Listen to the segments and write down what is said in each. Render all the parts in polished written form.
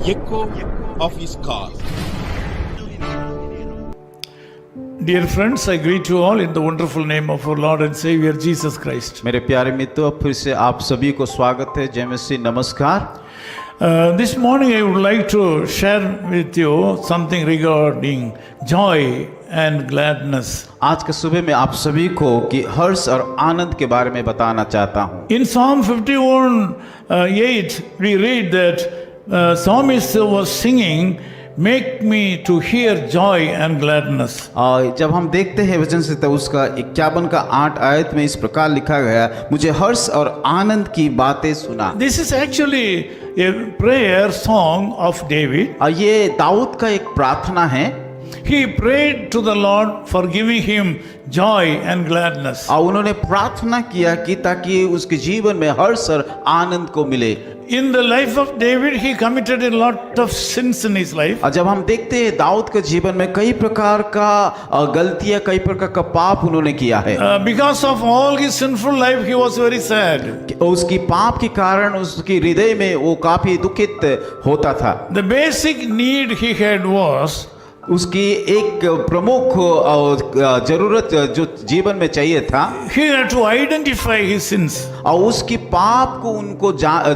echo of his call. Dear friends, I greet you all in the wonderful name of our Lord and Savior Jesus Christ. मेरे प्यारे मित्रों, फिर से आप सभी को स्वागत है। जय मसीह, नमस्कार। This morning I would like to share with you something regarding joy and gladness. आज के सुबह में आप सभी को कि हर्ष और आनंद के बारे में बताना चाहता हूँ। In Psalm 51:8 we read that psalmist was singing, "Make me to hear joy and gladness." जब हम देखते हैं वचन से तो उसका 51 का 8 आयत में इस प्रकार लिखा गया, मुझे हर्ष और आनंद की बातें सुना। This is actually a prayer song of David. ये दाऊद का एक प्रार्थना है। He prayed to the Lord for giving him joy and gladness. और उन्होंने प्रार्थना किया कि ताकि उसके जीवन में हर्ष और आनंद को मिले। In the life of David, he committed a lot of sins in his life. और जब हम देखते हैं दाऊद के जीवन में कई प्रकार का गलतियां, कई प्रकार का पाप उन्होंने किया है। Because of all his sinful life, he was very sad. उसकी पाप के कारण उसकी हृदय में वो काफी दुखित होता था। The basic need he had was उसकी एक प्रमुख जरूरत जो जीवन में चाहिए था, he had to identify his sins. और उसकी पाप को उनको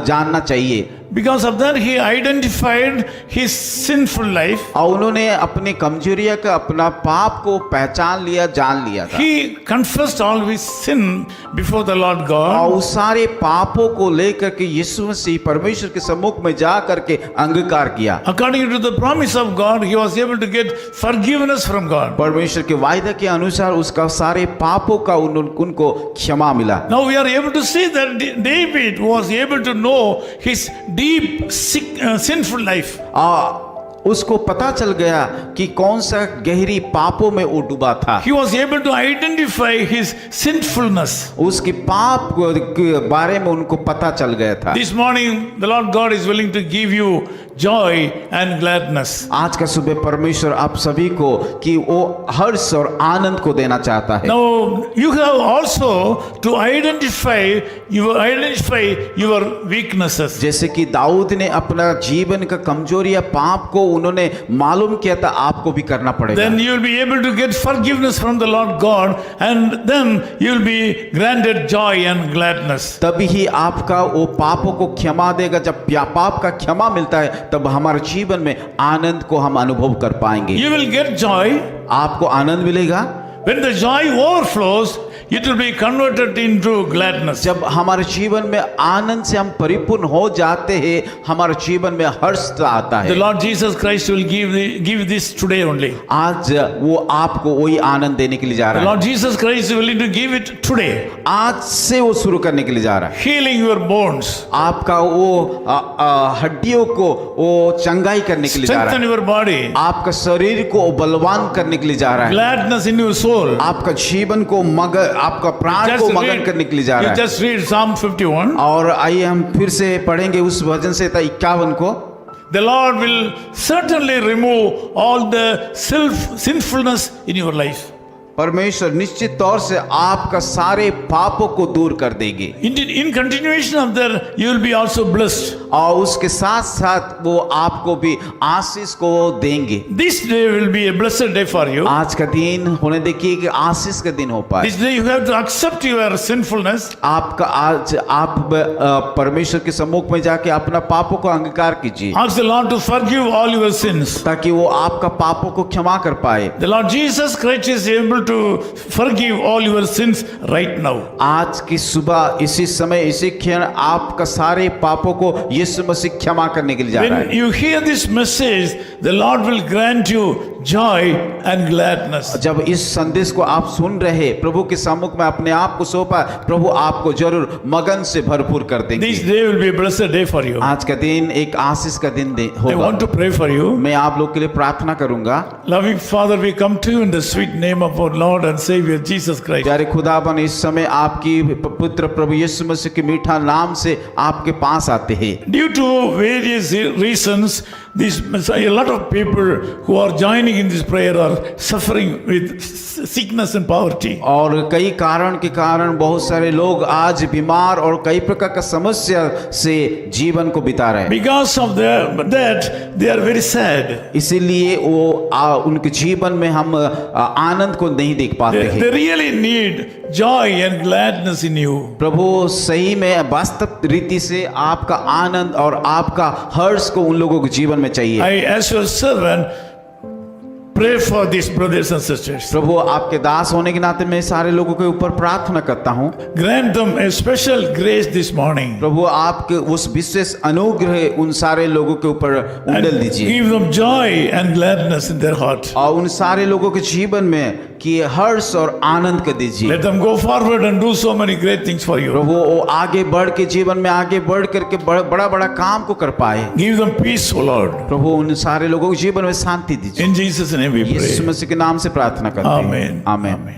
जानना चाहिए। Because of that, he identified his sinful life. और उन्होंने अपनी कमजोरियां का, अपना पाप को पहचान लिया, जान लिया था। He confessed all his sin before the Lord God. और उस सारे पापों को लेकर के यीशु मसीह परमेश्वर के सम्मुख में जा करके अंगीकार किया। According to the promise of God, he was able to get forgiveness from God. परमेश्वर के वायदा के अनुसार उसका सारे पापों का उनको क्षमा मिला। Now we are able to see that David was able to know his deep sinful life. उसको पता चल गया कि कौन सा गहरी पापों में वो डूबा था। He was able to identify his sinfulness. उसकी पाप के बारे में उनको पता चल गया था। This morning the Lord God is willing to give you joy and gladness. आज का सुबह परमेश्वर आप सभी को कि वो हर्ष और आनंद को देना चाहता है। Now you have also to identify your weaknesses. जैसे कि दाऊद ने अपना जीवन का कमजोरियां, पाप को उन्होंने मालूम किया था, आपको भी करना पड़ेगा। Then you will be able to get forgiveness from the Lord God, and then you will be granted joy and gladness. तभी ही आपका वो पापों को क्षमा देगा। जब पाप का क्षमा मिलता है तब हमारे जीवन में आनंद को हम अनुभव कर पाएंगे। You will get joy. आपको आनंद मिलेगा। When the joy overflows, it will be converted into gladness. जब हमारे जीवन में आनंद से हम परिपूर्ण हो जाते हैं, हमारे जीवन में हर्ष आता The है। Lord Jesus Christ will give this today only. आज वो आपको वही आनंद देने के लिए जा The रहा है। Lord Jesus Christ is willing to give it today. आज से वो शुरू करने के लिए जा रहा है। Healing your bones. आपका वो हड्डियों को वो चंगाई करने के लिए जा रहा Strengthen है। your body. आपका शरीर को बलवान करने के लिए जा रहा है। Gladness in your soul. आपका जीवन को आपका प्राण को मगन करने के लिए जा रहा you है। just read Psalm 51. और आइए हम फिर से पढ़ेंगे उस वचन से 51 को। The Lord will certainly remove all the sinfulness in your life. परमेश्वर निश्चित तौर से आपका सारे पापों को दूर कर देंगे। In continuation of that, you will be also blessed. और उसके साथ साथ वो आपको भी आशीष को देंगे। This day will be a blessed day for you. आज का दिन होने देखिए कि आशीष का दिन हो पाए। This day you have to accept your sinfulness. आपका आज आप परमेश्वर के सम्मुख में जाके अपना पापों को अंगीकार कीजिए, Ask the Lord to forgive all your sins. ताकि वो आपका पापों को क्षमा कर पाए। The Lord Jesus Christ is able to forgive all your sins right now. आज की सुबह इसी समय इसी क्षण आपका सारे पापों को यीशु मसीह क्षमा करने के लिए जा रहा When है। you hear this message, the Lord will grant you joy and gladness. जब इस संदेश को आप सुन रहे, प्रभु के सम्मुख में अपने आप को सौंपा, प्रभु आपको जरूर मगन से भरपूर कर देंगे। This day will be a blessed day for you. आज का दिन एक आशीष का दिन I होगा। want to pray for you. मैं आप लोग के लिए प्रार्थना करूंगा। Loving Father, we come to you in the sweet name of our Lord and Savior Jesus Christ. प्यारे खुदाबन, इस समय आपकी पुत्र प्रभु यीशु मसीह के मीठा नाम से आपके पास आते हैं। Due to various reasons, a lot of people who are joining in this prayer are suffering with sickness and poverty. और कई कारण के कारण बहुत सारे लोग आज बीमार और कई प्रकार का समस्या से जीवन को बिता रहे हैं। Because of that, they are very sad. इसीलिए वो उनके जीवन में हम आनंद को नहीं देख पाते हैं। They really need joy and gladness in you. प्रभु सही में वास्तव रीति से आपका आनंद और आपका हर्ष को उन लोगों के जीवन में चाहिए। I, as your servant, pray for these brothers and sisters. प्रभु आपके दास होने के नाते मैं सारे लोगों के ऊपर प्रार्थना करता हूँ। Grant them a special grace this morning. प्रभु आपके उस विशेष अनुग्रह उन सारे लोगों के ऊपर उंडेल दीजिए। Give them joy and gladness in their heart. और उन सारे लोगों के जीवन में कि हर्ष और आनंद कर दीजिए। Let them go forward and do so many great things for you. प्रभु वो आगे बढ़ के जीवन में आगे बढ़ करके बड़ा बड़ा काम को कर पाए। Give them peace, O Lord. प्रभु उन सारे लोगों के जीवन में शांति दीजिए। In Jesus' name we Yeshu pray. मसीह के नाम से प्रार्थना करते हैं। Amen. आमीन।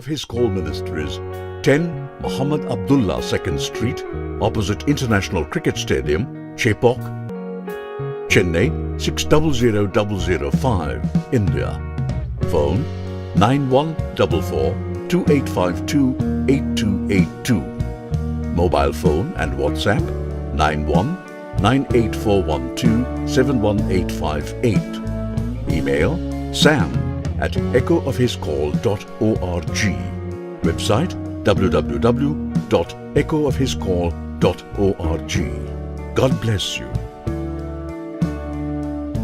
His call ministries 10 Muhammad Abdullah 2nd Street, opposite International Cricket Stadium, Chepauk, Chennai 600005, India. Phone 9144 2852 8282. Mobile phone and WhatsApp 91 98412 71858. Email sam@echoofhiscall.org. Website www.echoofhiscall.org. God bless you.